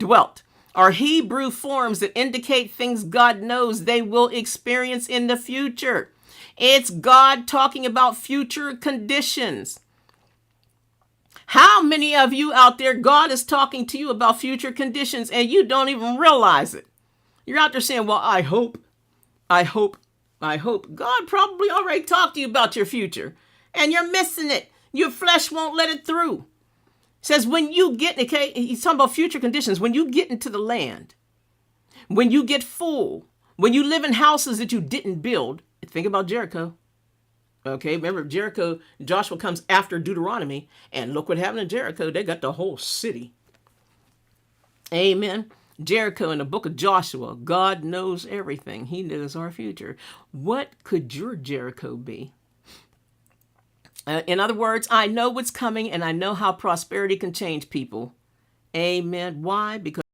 dwelt are Hebrew forms that indicate things God knows they will experience in the future. It's God talking about future conditions. How many of you out there, God is talking to you about future conditions and you don't even realize it? You're out there saying, well, I hope. God probably already talked to you about your future and you're missing it. Your flesh won't let it through. It says when you get, okay, he's talking about future conditions. When you get into the land, when you get full, when you live in houses that you didn't build, think about Jericho. Okay, remember Jericho, Joshua comes after Deuteronomy, and look what happened in Jericho. They got the whole city. Amen. Jericho in the book of Joshua, God knows everything. He knows our future. What could your Jericho be? In other words, I know what's coming and I know how prosperity can change people. Amen. Why? Because